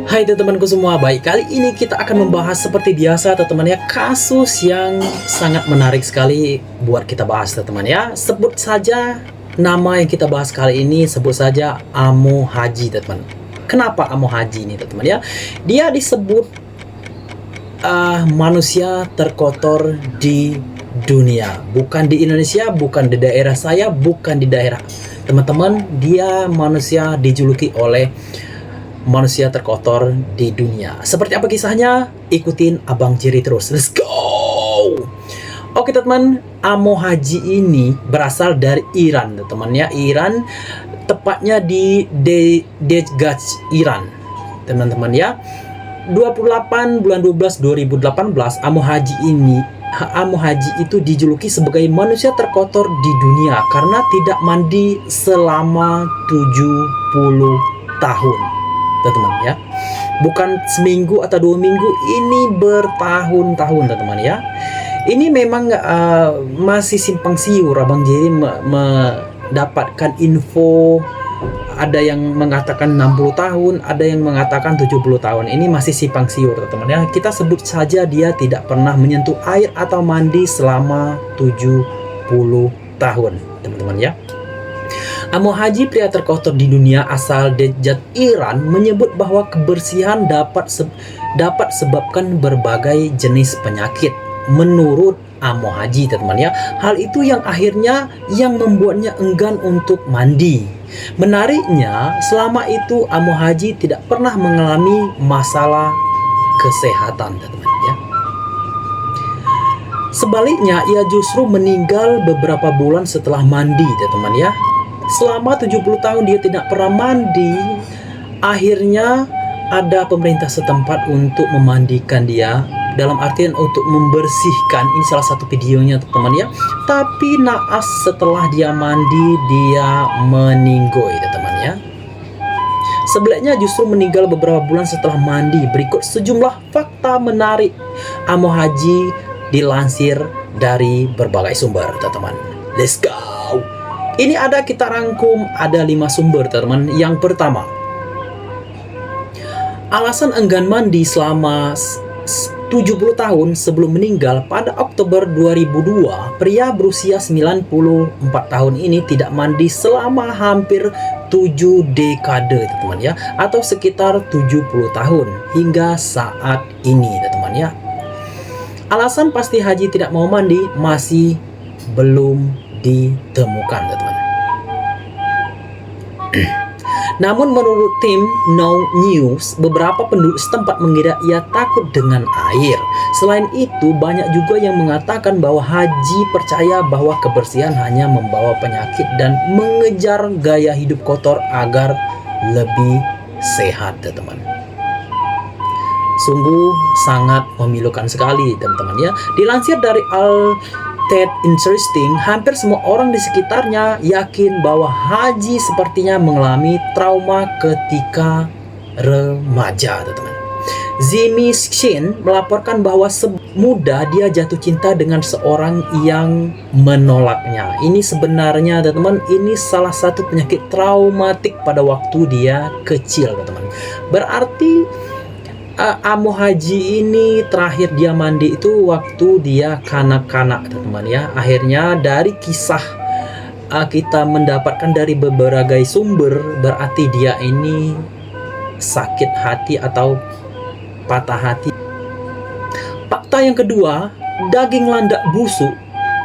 Hai teman-temanku semua, baik, kali ini kita akan membahas seperti biasa teman-teman ya, kasus yang sangat menarik sekali buat kita bahas teman-teman ya. Sebut saja nama yang kita bahas kali ini, sebut saja Amo Haji teman-teman. Kenapa Amo Haji ini teman-teman ya? Dia disebut manusia terkotor di dunia. Bukan di Indonesia, bukan di daerah saya, bukan di daerah teman-teman. Dia manusia dijuluki oleh manusia terkotor di dunia. Seperti apa kisahnya? Ikutin Abang Jerry terus. Let's go! Oke teman-teman, Amo Haji ini berasal dari Iran teman-teman ya. Iran, tepatnya di Dezhgah, Iran teman-teman ya. 28 bulan 12 2018, Amo Haji itu dijuluki sebagai manusia terkotor di dunia karena tidak mandi selama 70 tahun teman-teman ya. Bukan seminggu atau 2 minggu, ini bertahun-tahun teman-teman ya. Ini memang masih simpang siur. Abang Jerry mendapatkan info, ada yang mengatakan 60 tahun, ada yang mengatakan 70 tahun. Ini masih simpang siur teman-teman ya. Kita sebut saja dia tidak pernah menyentuh air atau mandi selama 70 tahun teman-teman ya. Amo Haji, pria terkotor di dunia asal Dezhgah, Iran, menyebut bahwa kebersihan dapat sebabkan berbagai jenis penyakit. Menurut Amo Haji teman-teman ya, hal itu yang akhirnya yang membuatnya enggan untuk mandi. Menariknya, selama itu Amo Haji tidak pernah mengalami masalah kesehatan teman-teman ya. Sebaliknya, ia justru meninggal beberapa bulan setelah mandi teman-teman ya. Selama 70 tahun dia tidak pernah mandi. Akhirnya ada pemerintah setempat untuk memandikan dia, dalam artian untuk membersihkan. Ini salah satu videonya teman-teman ya. Tapi naas, setelah dia mandi dia meninggoy teman-teman ya. Sebaliknya justru meninggal beberapa bulan setelah mandi. Berikut sejumlah fakta menarik Amo Haji dilansir dari berbagai sumber teman-teman. Let's go. Ini kita rangkum ada 5 sumber teman-teman. Yang pertama, alasan enggan mandi selama 70 tahun sebelum meninggal. Pada Oktober 2002, pria berusia 94 tahun ini tidak mandi selama hampir 7 dekade teman-teman ya, atau sekitar 70 tahun hingga saat ini teman-teman ya. Alasan pasti Haji tidak mau mandi masih belum ditemukan teman-teman. Namun menurut tim Now News, beberapa penduduk setempat mengira ia takut dengan air. Selain itu, banyak juga yang mengatakan bahwa Haji percaya bahwa kebersihan hanya membawa penyakit dan mengejar gaya hidup kotor agar lebih sehat teman-teman. Sungguh sangat memilukan sekali teman-teman ya. Dilansir dari Ted Interesting, hampir semua orang di sekitarnya yakin bahwa Haji sepertinya mengalami trauma ketika remaja teman-teman. Zimi Shin melaporkan bahwa semuda dia jatuh cinta dengan seorang yang menolaknya. Ini sebenarnya teman-teman, ini salah satu penyakit traumatik pada waktu dia kecil teman-teman. Berarti Amo Haji ini terakhir dia mandi itu waktu dia kanak-kanak teman-teman ya. Akhirnya dari kisah kita mendapatkan dari beberapa sumber, berarti dia ini sakit hati atau patah hati. Fakta yang kedua, daging landak busuk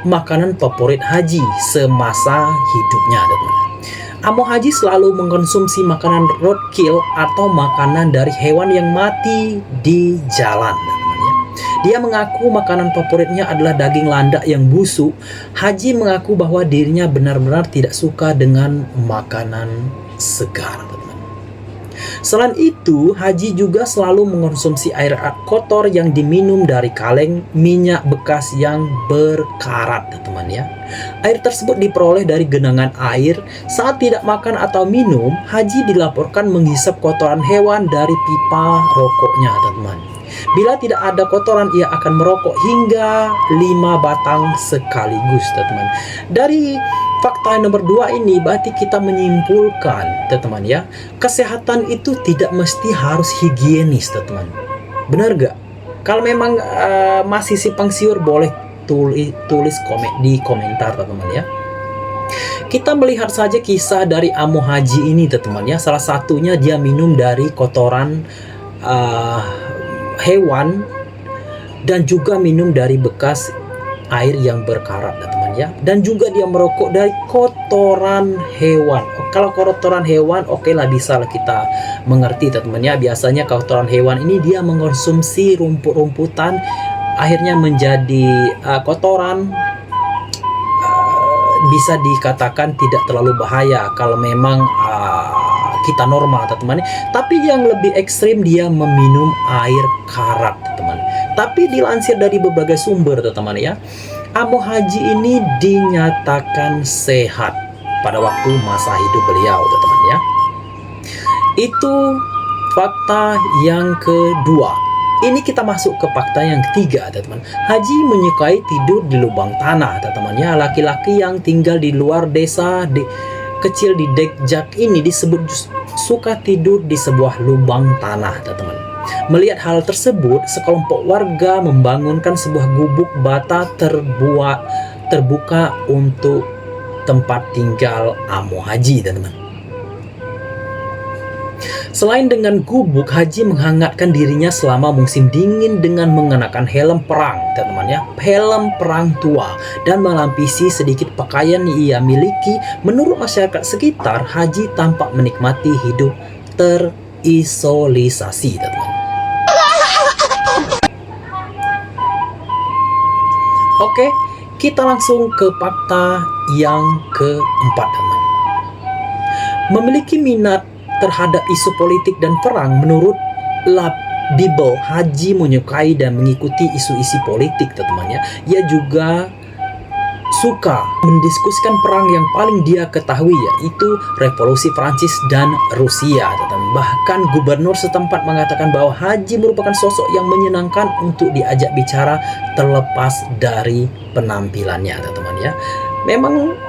makanan favorit Haji semasa hidupnya teman-teman. Amo Haji selalu mengkonsumsi makanan roadkill atau makanan dari hewan yang mati di jalan. Dia mengaku makanan favoritnya adalah daging landak yang busuk. Haji mengaku bahwa dirinya benar-benar tidak suka dengan makanan segar. Selain itu, Haji juga selalu mengkonsumsi air kotor yang diminum dari kaleng minyak bekas yang berkarat teman-teman ya. Air tersebut diperoleh dari genangan air. Saat tidak makan atau minum, Haji dilaporkan menghisap kotoran hewan dari pipa rokoknya teman-teman. Bila tidak ada kotoran, ia akan merokok hingga 5 batang sekaligus teman-teman. Dari fakta yang nomor 2 ini berarti kita menyimpulkan, teman-teman ya, kesehatan itu tidak mesti harus higienis, teman-teman. Benar gak? Kalau memang masih simpang siur, boleh tulis di komentar, teman-teman ya. Kita melihat saja kisah dari Amo Haji ini, teman-teman ya. Salah satunya dia minum dari kotoran hewan dan juga minum dari bekas air yang berkarat, teman-teman ya. Dan juga dia merokok dari kotoran hewan. Kalau kotoran hewan, oke lah, bisa lah kita mengerti, teman-teman ya. Biasanya kotoran hewan ini dia mengkonsumsi rumput-rumputan, akhirnya menjadi kotoran. Bisa dikatakan tidak terlalu bahaya kalau memang kita normal, teman-teman. Tapi yang lebih ekstrim, dia meminum air karat, teman-teman. Tapi dilansir dari berbagai sumber, teman-teman ya, Amo Haji ini dinyatakan sehat pada waktu masa hidup beliau, teman-teman ya. Itu fakta yang kedua. Ini kita masuk ke fakta yang ketiga, teman-teman. Haji menyukai tidur di lubang tanah, teman-teman ya. Laki-laki yang tinggal di luar desa kecil di Dekjak ini disebut suka tidur di sebuah lubang tanah, teman-teman. Melihat hal tersebut, sekelompok warga membangunkan sebuah gubuk bata terbuka untuk tempat tinggal Amo Haji, teman-teman. Selain dengan gubuk, Haji menghangatkan dirinya selama musim dingin dengan mengenakan helm perang, teman-teman ya, helm perang tua, dan melampisi sedikit pakaian yang ia miliki. Menurut masyarakat sekitar, Haji tampak menikmati hidup terisolisasi, teman-teman. Oke, kita langsung ke fakta yang keempat, teman-teman. Memiliki minat terhadap isu politik dan perang. Menurut Bible, Haji menyukai dan mengikuti isu-isu politik, teman-teman ya. Ia juga suka mendiskusikan perang yang paling dia ketahui, yaitu Revolusi Prancis dan Rusia, teman-teman. Bahkan gubernur setempat mengatakan bahwa Haji merupakan sosok yang menyenangkan untuk diajak bicara terlepas dari penampilannya, teman-teman ya. Memang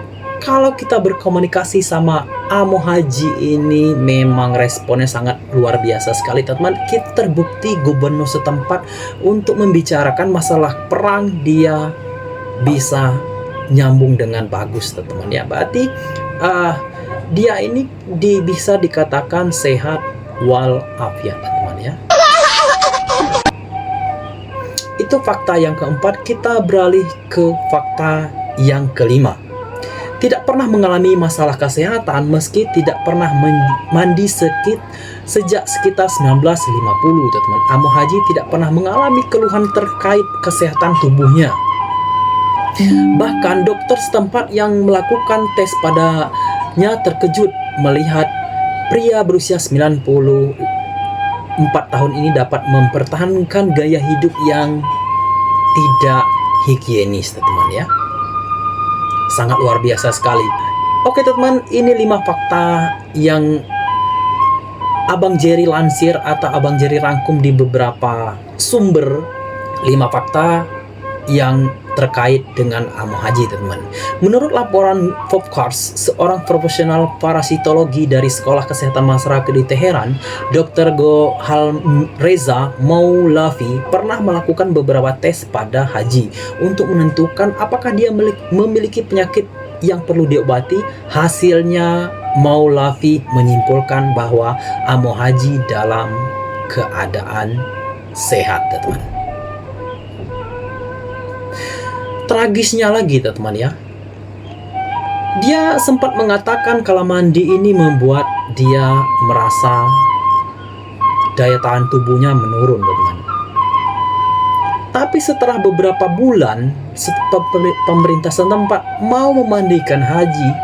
kalau kita berkomunikasi sama Amo Haji ini, memang responnya sangat luar biasa sekali, teman-teman. Kita terbukti gubernur setempat untuk membicarakan masalah perang, dia bisa nyambung dengan bagus, teman-teman ya. Berarti dia ini bisa dikatakan sehat walafiat, teman-teman ya. Itu fakta yang keempat. Kita beralih ke fakta yang kelima. Tidak pernah mengalami masalah kesehatan meski tidak pernah mandi sejak sekitar 1950, teman-teman. Amo Haji tidak pernah mengalami keluhan terkait kesehatan tubuhnya. Bahkan dokter setempat yang melakukan tes padanya terkejut melihat pria berusia 94 tahun ini dapat mempertahankan gaya hidup yang tidak higienis, teman-teman ya. Sangat luar biasa sekali. Oke, teman-teman, ini 5 fakta yang Abang Jerry lansir atau Abang Jerry rangkum di beberapa sumber. 5 fakta yang terkait dengan Amo Haji, teman-teman. Menurut laporan Forbes, seorang profesional parasitologi dari Sekolah Kesehatan Masyarakat di Teheran, Dr. Gohal Reza Moulavi pernah melakukan beberapa tes pada Haji untuk menentukan apakah dia memiliki penyakit yang perlu diobati. Hasilnya, Moulavi menyimpulkan bahwa Amo Haji dalam keadaan sehat, teman-teman. Tragisnya lagi, teman-teman ya, dia sempat mengatakan kalau mandi ini membuat dia merasa daya tahan tubuhnya menurun, teman-teman. Tapi setelah beberapa bulan, pemerintah setempat mau memandikan Haji,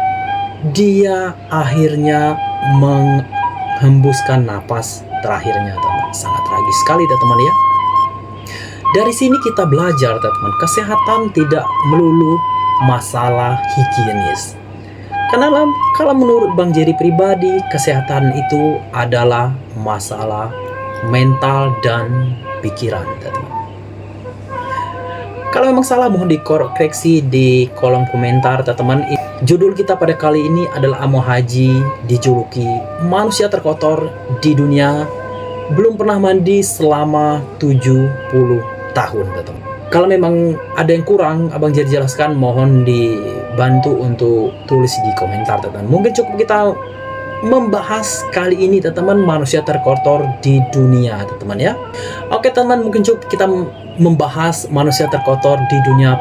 dia akhirnya menghembuskan napas terakhirnya, teman-teman. Sangat tragis sekali, teman-teman ya. Dari sini kita belajar, teman-teman, kesehatan tidak melulu masalah higienis. Karena kalau menurut Bang Jerry pribadi, kesehatan itu adalah masalah mental dan pikiran, teman-teman. Kalau memang salah, mohon dikoreksi di kolom komentar, teman-teman. Judul kita pada kali ini adalah Amo Haji dijuluki manusia terkotor di dunia, belum pernah mandi selama 70 tahun, teman. Kalau memang ada yang kurang, Abang Jerry jelaskan, mohon dibantu untuk tulis di komentar, teman. Mungkin cukup kita membahas kali ini, teman, manusia terkotor di dunia, teman ya. Oke, teman, mungkin cukup kita membahas manusia terkotor di dunia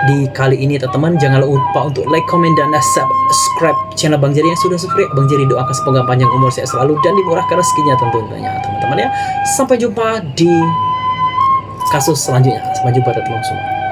di kali ini, teman. Jangan lupa untuk like, comment, dan subscribe channel Bang Jerry yang sudah subscribe. Bang Jerry doakan semoga panjang umur saya selalu dan dimurahkan rezekinya tentunya, teman-teman ya. Sampai jumpa di kasus selanjutnya. Sampai jumpa teman-teman semua.